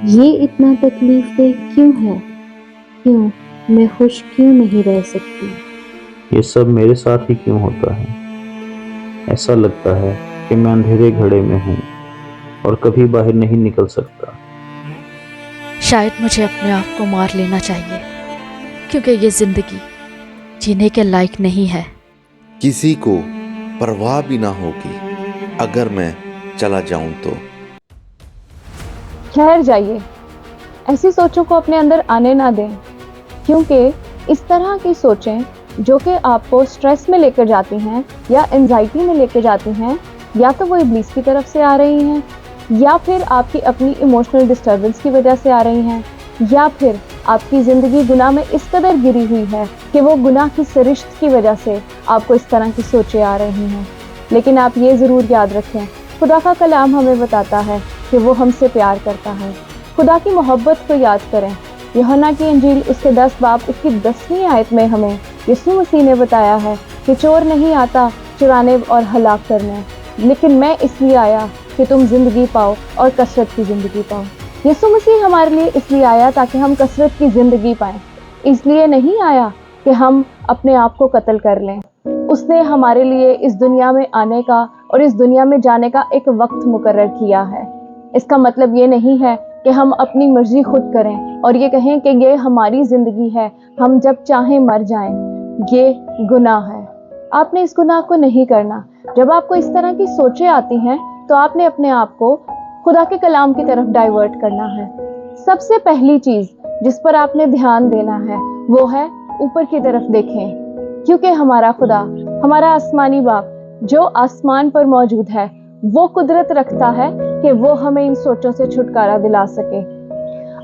ये इतना तकलीफ दeh क्यों है? क्यों मैं खुश क्यों नहीं रह सकती? یہ سب میرے ساتھ ہی کیوں ہوتا ہے؟ ایسا لگتا ہے کہ میں اندھیرے گھڑے میں ہوں اور کبھی باہر نہیں نکل سکتا۔ شاید مجھے اپنے آپ کو مار لینا چاہیے، کیونکہ یہ زندگی جینے کے لائق نہیں ہے۔ کسی کو پرواہ بھی نہ ہوگی اگر میں چلا جاؤں تو۔ ٹھہر جائیے، ایسی سوچوں کو اپنے اندر آنے نہ دیں، کیونکہ اس طرح کی سوچیں جو کہ آپ کو سٹریس میں لے کر جاتی ہیں یا انزائٹی میں لے کے جاتی ہیں، یا تو وہ ابلیس کی طرف سے آ رہی ہیں، یا پھر آپ کی اپنی ایموشنل ڈسٹربنس کی وجہ سے آ رہی ہیں، یا پھر آپ کی زندگی گناہ میں اس قدر گری ہوئی ہے کہ وہ گناہ کی سرشت کی وجہ سے آپ کو اس طرح کی سوچیں آ رہی ہیں۔ لیکن آپ یہ ضرور یاد رکھیں، خدا کا کلام ہمیں بتاتا ہے کہ وہ ہم سے پیار کرتا ہے۔ خدا کی محبت کو یاد کریں۔ یوحنا کی انجیل اس کے 10 باب اس کی 10ویں آیت میں ہمیں یسوع مسیح نے بتایا ہے کہ چور نہیں آتا چرانے اور ہلاک کرنے، لیکن میں اس لیے آیا کہ تم زندگی پاؤ اور کثرت کی زندگی پاؤ۔ یسوع مسیح ہمارے لیے اس لیے آیا تاکہ ہم کثرت کی زندگی پائیں، اس لیے نہیں آیا کہ ہم اپنے آپ کو قتل کر لیں۔ اس نے ہمارے لیے اس دنیا میں آنے کا اور اس دنیا میں جانے کا ایک وقت مقرر کیا ہے۔ اس کا مطلب یہ نہیں ہے کہ ہم اپنی مرضی خود کریں اور یہ کہیں کہ یہ ہماری زندگی ہے، ہم جب چاہیں مر جائیں۔ یہ گناہ ہے، آپ نے اس گناہ کو نہیں کرنا۔ جب آپ کو اس طرح کی سوچیں آتی ہیں تو آپ نے اپنے آپ کو خدا کے کلام کی طرف ڈائیورٹ کرنا ہے۔ سب سے پہلی چیز جس پر آپ نے دھیان دینا ہے وہ ہے اوپر کی طرف دیکھیں، کیونکہ ہمارا خدا، ہمارا آسمانی باپ جو آسمان پر موجود ہے، وہ قدرت رکھتا ہے کہ وہ ہمیں ان سوچوں سے چھٹکارا دلا سکے۔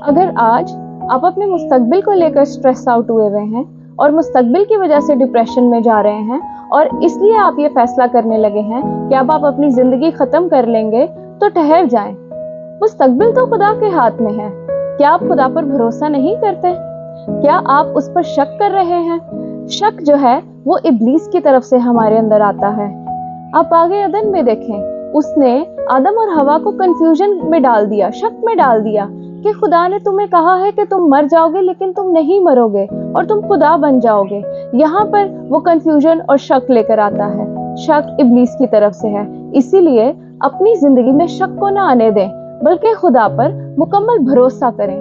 اگر آج آپ اپنے مستقبل کو لے کر سٹریس آؤٹ ہوئے ہوئے ہیں اور مستقبل کی وجہ سے ڈپریشن میں جا رہے ہیں اور اس لیے آپ یہ فیصلہ کرنے لگے ہیں کہ اب آپ اپنی زندگی ختم کر لیں گے، تو ٹھہر جائیں۔ مستقبل تو خدا کے ہاتھ میں ہے۔ کیا آپ خدا پر بھروسہ نہیں کرتے؟ کیا آپ اس پر شک کر رہے ہیں؟ شک جو ہے وہ ابلیس کی طرف سے ہمارے اندر آتا ہے۔ آپ آگے عدن میں دیکھیں، اس نے آدم اور حوا کو کنفیوژن میں ڈال دیا، شک میں ڈال دیا کہ خدا نے تمہیں کہا ہے کہ تم مر جاؤ گے لیکن تم نہیں مرو گے اور تم خدا بن جاؤ گے۔ یہاں پر وہ کنفیوژن اور شک لے کر آتا ہے۔ شک ابلیس کی طرف سے ہے، اسی لیے اپنی زندگی میں شک کو نہ آنے دیں بلکہ خدا پر مکمل بھروسہ کریں۔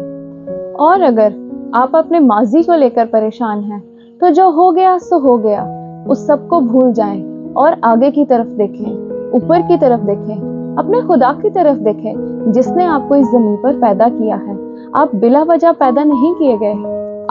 اور اگر آپ اپنے ماضی کو لے کر پریشان ہیں تو جو ہو گیا سو ہو گیا، اس سب کو بھول جائیں اور آگے کی طرف دیکھیں، اوپر کی طرف دیکھیں، اپنے خدا کی طرف دیکھیں جس نے آپ کو اس زمین پر پیدا کیا ہے۔ آپ بلا وجہ پیدا نہیں کیے گئے،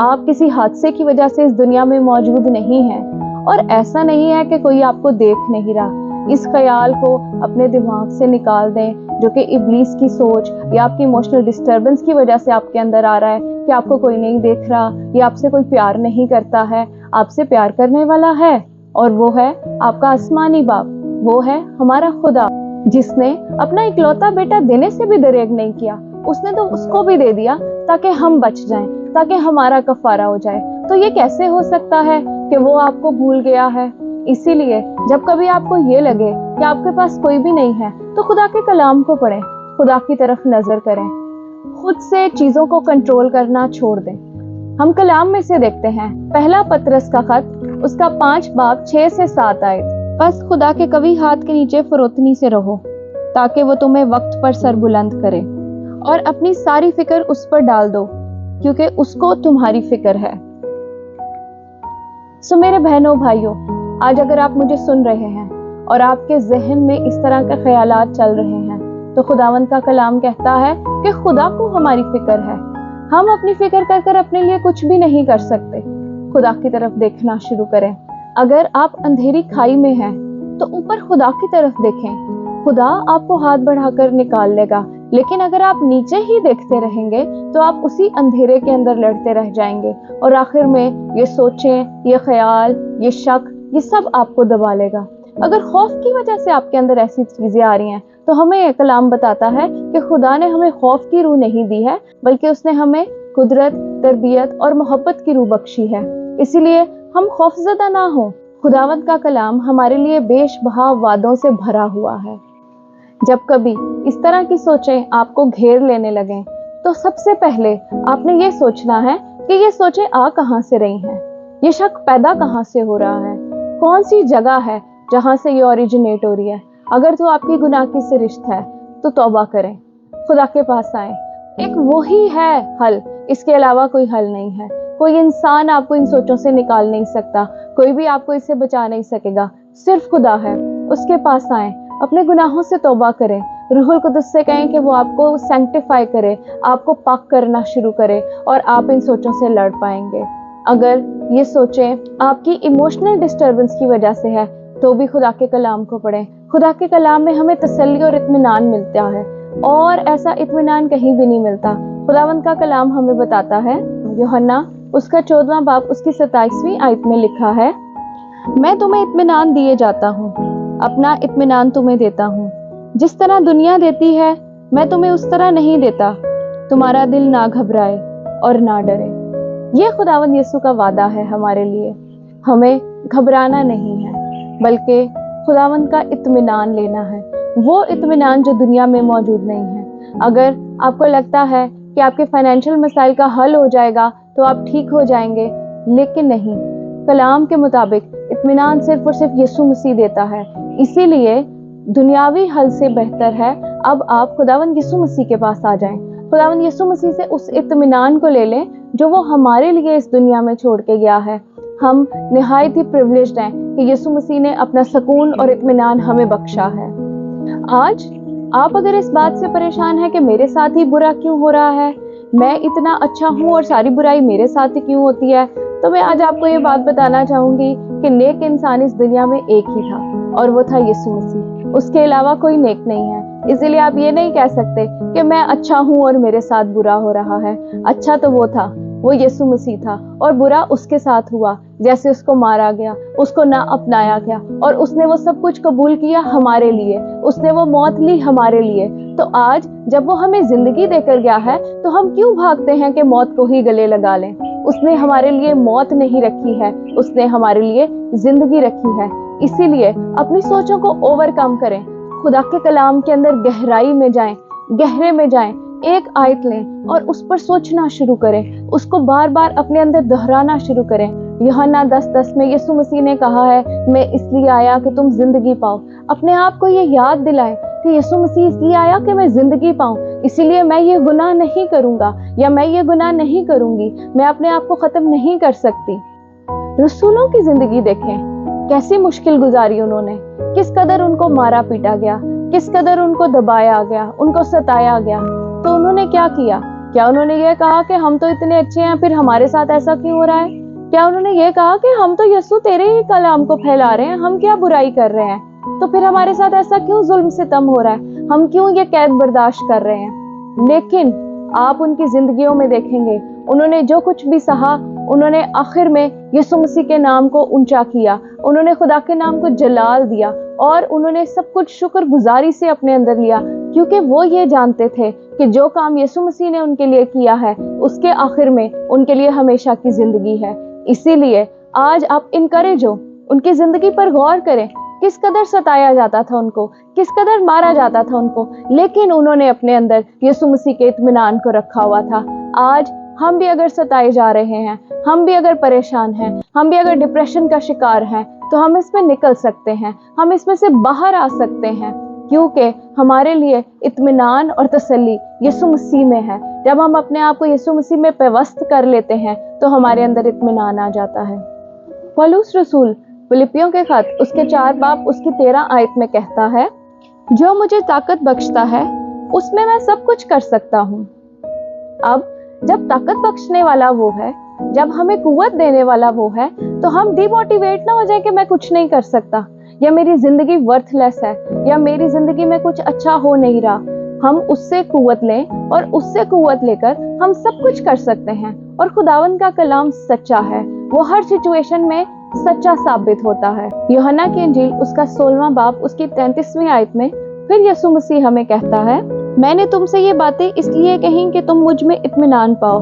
آپ کسی حادثے کی وجہ سے اس دنیا میں موجود نہیں ہیں، اور ایسا نہیں ہے کہ کوئی آپ کو دیکھ نہیں رہا۔ اس خیال کو اپنے دماغ سے نکال دیں جو کہ ابلیس کی سوچ یا آپ کی ایموشنل ڈسٹربنس کی وجہ سے آپ کے اندر آ رہا ہے کہ آپ کو کوئی نہیں دیکھ رہا یا آپ سے کوئی پیار نہیں کرتا ہے۔ آپ سے پیار کرنے والا ہے، اور وہ ہے آپ کا آسمانی باپ، وہ ہے ہمارا خدا، جس نے اپنا اکلوتا بیٹا دینے سے بھی دریغ نہیں کیا۔ اس نے تو اس کو بھی دے دیا تاکہ ہم بچ جائیں، تاکہ ہمارا کفارہ ہو جائے۔ تو یہ کیسے ہو سکتا ہے کہ وہ آپ کو بھول گیا ہے؟ اسی لیے جب کبھی آپ کو یہ لگے کہ آپ کے پاس کوئی بھی نہیں ہے تو خدا کے کلام کو پڑھیں، خدا کی طرف نظر کریں، خود سے چیزوں کو کنٹرول کرنا چھوڑ دیں۔ ہم کلام میں سے دیکھتے ہیں پہلا پطرس کا خط، اس کا 5 باب 6 سے 7 آیت۔ بس خدا کے قوی ہاتھ کے نیچے فروتنی سے رہو تاکہ وہ تمہیں وقت پر سر بلند کرے، اور اپنی ساری فکر اس پر ڈال دو کیونکہ اس کو تمہاری فکر ہے۔ سو میرے بہنوں بھائیوں، آج اگر آپ مجھے سن رہے ہیں اور آپ کے ذہن میں اس طرح کے خیالات چل رہے ہیں تو خداوند کا کلام کہتا ہے کہ خدا کو ہماری فکر ہے۔ ہم اپنی فکر کر کر اپنے لیے کچھ بھی نہیں کر سکتے۔ خدا کی طرف دیکھنا شروع کریں۔ اگر آپ اندھیری کھائی میں ہیں تو اوپر خدا کی طرف دیکھیں، خدا آپ کو ہاتھ بڑھا کر نکال لے گا۔ لیکن اگر آپ نیچے ہی دیکھتے رہیں گے تو آپ اسی اندھیرے کے اندر لڑتے رہ جائیں گے، اور آخر میں یہ سوچیں، یہ خیال، یہ شک، یہ سب آپ کو دبا لے گا۔ اگر خوف کی وجہ سے آپ کے اندر ایسی چیزیں آ رہی ہیں تو ہمیں یہ کلام بتاتا ہے کہ خدا نے ہمیں خوف کی روح نہیں دی ہے، بلکہ اس نے ہمیں قدرت، تربیت اور محبت کی روح بخشی ہے۔ اسی لیے ہم خوفزدہ نہ ہوں۔ خداوند کا کلام ہمارے لیے بیش بہا وعدوں سے بھرا ہوا ہے۔ جب کبھی اس طرح کی سوچیں آپ کو گھیر لینے لگیں तो सबसे पहले आपने ये सोचना है कि ये सोचें आ कहाँ से रही हैं, ये शक पैदा कहाँ से हो रहा है, कौन सी जगह है जहाँ से ये ओरिजिनेट हो रही है। अगर तो आपकी गुनाह की सिरिश्त है तो तौबा करें, खुदा के पास आएं। एक वही है हल, इसके अलावा कोई हल नहीं है। कोई इंसान आपको इन सोचों से निकाल नहीं सकता, कोई भी आपको इससे बचा नहीं सकेगा, सिर्फ खुदा है। उसके पास आएं, अपने गुनाहों से तौबा करें, रूहुल कुदस से कहें कि वो आपको सैंक्टिफाई करे, आपको पाक करना शुरू करे और आप इन सोचों से लड़ पाएंगे। अगर ये सोचें आपकी इमोशनल डिस्टर्बेंस की वजह से है तो भी खुदा के कलाम को पढ़ें। खुदा के कलाम में हमें तसल्ली और इत्मीनान मिलता है और ऐसा इत्मीनान कहीं भी नहीं मिलता। खुदावंद का कलाम हमें बताता है, यूहन्ना उसका 14वां बाब उसकी 27वीं आयत में लिखा है, मैं तुम्हें इत्मीनान दिए जाता हूँ, अपना इत्मीनान तुम्हें देता हूँ। जिस तरह दुनिया देती है मैं तुम्हें उस तरह नहीं देता, तुम्हारा दिल ना घबराए और ना डरे। ये खुदावंद यीशु का वादा है हमारे लिए। हमें घबराना नहीं है बल्कि खुदावंद का इत्मीनान लेना है, वो इत्मीनान जो दुनिया में मौजूद नहीं है। अगर आपको लगता है कि आपके फाइनेंशियल मसाइल का हल हो जाएगा तो आप ठीक हो जाएंगे, लेकिन नहीं, कलाम के मुताबिक इत्मीनान सिर्फ और सिर्फ यीशु मसीह देता है। इसीलिए दुनियावी हल से बेहतर है अब आप खुदावंद यीशु मसीह के पास आ जाएं। खुदावंद यीशु मसीह से उस इत्मीनान को ले लें जो वो हमारे लिए इस दुनिया में छोड़ के गया है। हम निहायत ही प्रिविलेज्ड हैं कि यीशु मसीह ने अपना सुकून और इत्मीनान हमें बख्शा है। आज आप अगर इस बात से परेशान हैं कि मेरे साथ ही बुरा क्यों हो रहा है, मैं इतना अच्छा हूँ और सारी बुराई मेरे साथ ही क्यों होती है, तो मैं आज आपको ये बात बताना चाहूंगी कि नेक इंसान इस दुनिया में एक ही था और वो था यीशु मसीह। उसके अलावा कोई नेक नहीं है। इसीलिए आप ये नहीं कह सकते कि मैं अच्छा हूँ और मेरे साथ बुरा हो रहा है। अच्छा तो वो था, वो यीशु मसीह था, और बुरा उसके साथ हुआ। जैसे उसको मारा गया, उसको ना अपनाया गया और उसने वो सब कुछ कबूल किया हमारे लिए, उसने वो मौत ली हमारे लिए। तो आज जब वो हमें जिंदगी देकर गया है तो हम क्यों भागते हैं कि मौत को ही गले लगा लें। उसने हमारे लिए मौत नहीं रखी है, उसने हमारे लिए जिंदगी रखी है। इसीलिए अपनी सोचों को ओवरकम करें, खुदा के कलाम के अंदर गहराई में जाएं, गहरे में जाएं, एक आयत लें और उस पर सोचना शुरू करें, उसको बार बार अपने अंदर दोहराना शुरू करें। यूहन्ना 10:10 में यीशु मसीह ने कहा है, मैं इसलिए आया कि तुम जिंदगी पाओ। अपने आप को ये याद दिलाएं कि यीशु मसीह इसलिए आया कि मैं जिंदगी पाऊं, इसीलिए मैं ये गुनाह नहीं करूंगा या मैं ये गुनाह नहीं करूंगी, मैं अपने आप को खत्म नहीं कर सकती। रसूलों की जिंदगी देखें, कैसी मुश्किल गुजारी उन्होंने, किस कदर उनको मारा पीटा गया, किस कदर उनको दबाया गया, उनको सताया गया। तो उन्होंने क्या किया? क्या उन्होंने ये कहा कि हम तो इतने अच्छे हैं फिर हमारे साथ ऐसा क्यों हो रहा है? क्या उन्होंने ये कहा कि हम तो यीशु तेरे ही कलाम को फैला रहे हैं, हम क्या बुराई कर रहे हैं, तो फिर हमारे साथ ऐसा क्यों जुल्म सितम हो रहा है, हम क्यों ये कैद बर्दाश्त कर रहे हैं? लेकिन आप उनकी जिंदगियों में देखेंगे, उन्होंने जो कुछ भी सहा, उन्होंने आखिर में यीशु मसीह के नाम को ऊंचा किया, उन्होंने खुदा के नाम को जलाल दिया और उन्होंने सब कुछ शुक्रगुजारी से अपने अंदर लिया, क्योंकि वो ये जानते थे कि जो काम यीशु मसीह ने उनके लिए किया है उसके आखिर में उनके लिए हमेशा की जिंदगी है। इसीलिए आज आप इनकरेज हो, उनकी जिंदगी पर गौर करें, किस कदर सताया जाता था उनको, किस कदर मारा जाता था उनको, लेकिन उन्होंने अपने अंदर यीशु मसीह के इत्मीनान को रखा हुआ था। आज हम भी अगर सताए जा रहे हैं, हम भी अगर परेशान हैं, हम भी अगर डिप्रेशन का शिकार हैं, तो हम इसमें निकल सकते हैं, हम इसमें से बाहर आ सकते हैं, क्योंकि हमारे लिए इत्मीनान और तसल्ली यीशु मसीह में है। जब हम अपने आप को यीशु मसीह में पेवस्त कर लेते हैं तो हमारे अंदर इत्मीनान आ जाता है। पौलुस रसूल फिलिपियों के खत उसके 4 बाब उसकी 13 आयत में कहता है, जो मुझे ताकत बख्शता है उसमें मैं सब कुछ कर सकता हूँ। अब जब ताकत बख्शने वाला वो है, जब हमें कुव्वत देने वाला वो है, तो हम डिमोटिवेट ना हो जाए कि मैं कुछ नहीं कर सकता, या मेरी जिंदगी वर्थलेस है, या मेरी जिंदगी में कुछ अच्छा हो नहीं रहा। हम उससे कुव्वत लें और उससे कुव्वत लेकर हम सब कुछ कर सकते हैं। और खुदावंद का कलाम सच्चा है, वो हर सिचुएशन में सच्चा साबित होता है। यूहन्ना की इंजील उसका 16वां बाब उसकी 33वीं आयत में फिर यीशु मसीह हमें कहता है, मैंने तुमसे ये बातें इसलिए कहीं कि तुम मुझ में इत्मीनान पाओ।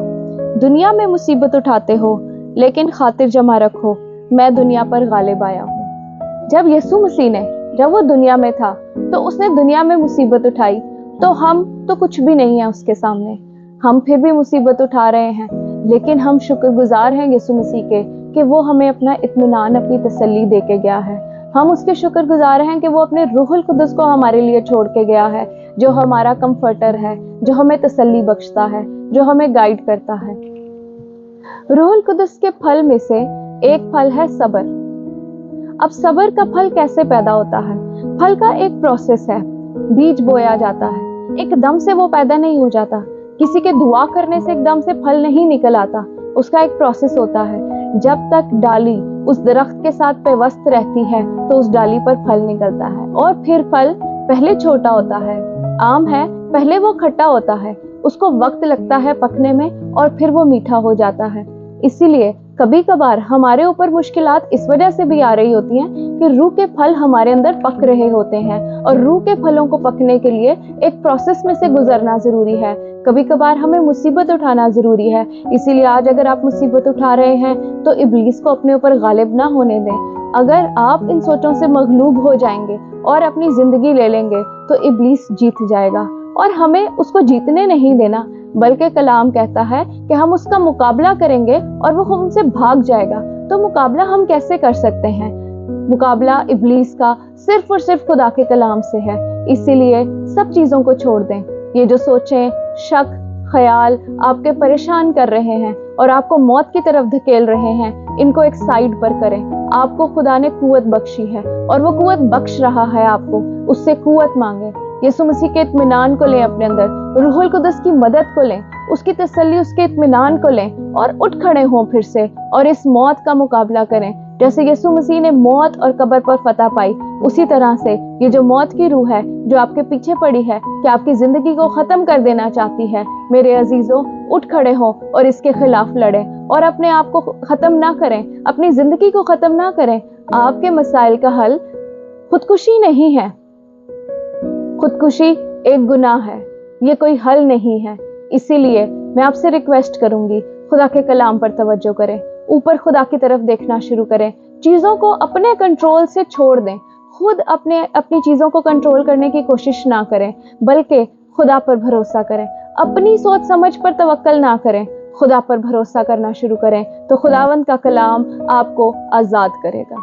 दुनिया में मुसीबत उठाते हो, लेकिन खातिर जमा रखो, मैं दुनिया पर गालिब आया हूँ। जब यीशु मसीह ने, जब वो दुनिया में था, तो उसने दुनिया में मुसीबत उठाई, तो हम तो कुछ भी नहीं है उसके सामने। हम फिर भी मुसीबत उठा रहे हैं, लेकिन हम शुक्रगुजार हैं यीशु मसीह के कि वो हमें अपना इत्मीनान, अपनी तसल्ली दे के गया है। हम उसके शुक्रगुजार हैं कि वो अपने रूहुल कुदस को हमारे लिए छोड़ के गया है, जो हमारा कंफर्टर है, जो हमें तसल्ली बख्शता है, जो हमें गाइड करता है। रूहुल कुदस के फल में से एक फल है सब्र। अब सब्र का फल कैसे पैदा होता है? फल का एक प्रोसेस है। बीज बोया जाता है, एकदम से वो पैदा नहीं हो जाता। किसी के दुआ करने से एकदम से फल नहीं निकल आता, उसका एक प्रोसेस होता है। जब तक डाली उस दरख्त के साथ पेवस्त रहती है तो उस डाली पर फल निकलता है, और फिर फल पहले छोटा होता है। आम है, पहले वो खट्टा होता है, उसको वक्त लगता है पकने में, और फिर वो मीठा हो जाता है। इसीलिए कभी कभार हमारे ऊपर मुश्किलात इस वजह से भी आ रही होती हैं कि रूह के फल हमारे अंदर पक रहे होते हैं, और रूह के फलों को पकने के लिए एक प्रोसेस में से गुजरना जरूरी है। कभी कभार हमें मुसीबत उठाना जरूरी है। इसीलिए आज अगर आप मुसीबत उठा रहे हैं तो इब्लीस को अपने ऊपर गालिब ना होने दें। अगर आप इन सोचों से मगलूब हो जाएंगे और अपनी जिंदगी ले लेंगे तो इब्लीस जीत जाएगा, और हमें उसको जीतने नहीं देना, बल्कि कलाम कहता है कि हम उसका मुकाबला करेंगे और वो हमसे भाग जाएगा। तो मुकाबला हम कैसे कर सकते हैं? मुकाबला इब्लीस का सिर्फ और सिर्फ खुदा के कलाम से है। इसीलिए सब चीजों को छोड़ दें। ये जो सोचें, शक, ख्याल आपके परेशान कर रहे हैं और आपको मौत की तरफ धकेल रहे हैं, इनको एक साइड पर करें। आपको खुदा ने कुव्वत बख्शी है और वो कुव्वत बख्श रहा है आपको, उससे कुव्वत मांगे। यीशु मसीह के इत्मीनान को लें अपने अंदर, रूहुल कुदस की मदद को लें, उसकी तसल्ली, उसके इत्मीनान को लें, और उठ खड़े हों फिर से और इस मौत का मुकाबला करें। जैसे यीशु मसीह ने मौत और कब्र पर फतह पाई, उसी तरह से ये जो मौत की रूह है जो आपके पीछे पड़ी है, कि आपकी जिंदगी को खत्म कर देना चाहती है, मेरे अजीजों उठ खड़े हों और इसके खिलाफ लड़ें, और अपने आप को खत्म ना करें, अपनी जिंदगी को खत्म ना करें। आपके मसाइल का हल खुदकुशी नहीं है। खुदकुशी एक गुनाह है, ये कोई हल नहीं है। इसीलिए मैं आपसे रिक्वेस्ट करूंगी, खुदा के कलाम पर तवज्जो करें, ऊपर खुदा की तरफ देखना शुरू करें, चीजों को अपने कंट्रोल से छोड़ दें। खुद अपनी चीजों को कंट्रोल करने की कोशिश ना करें, बल्कि खुदा पर भरोसा करें। अपनी सोच समझ पर तवक्कल ना करें, खुदा पर भरोसा करना शुरू करें, तो खुदावंद का कलाम आपको आजाद करेगा।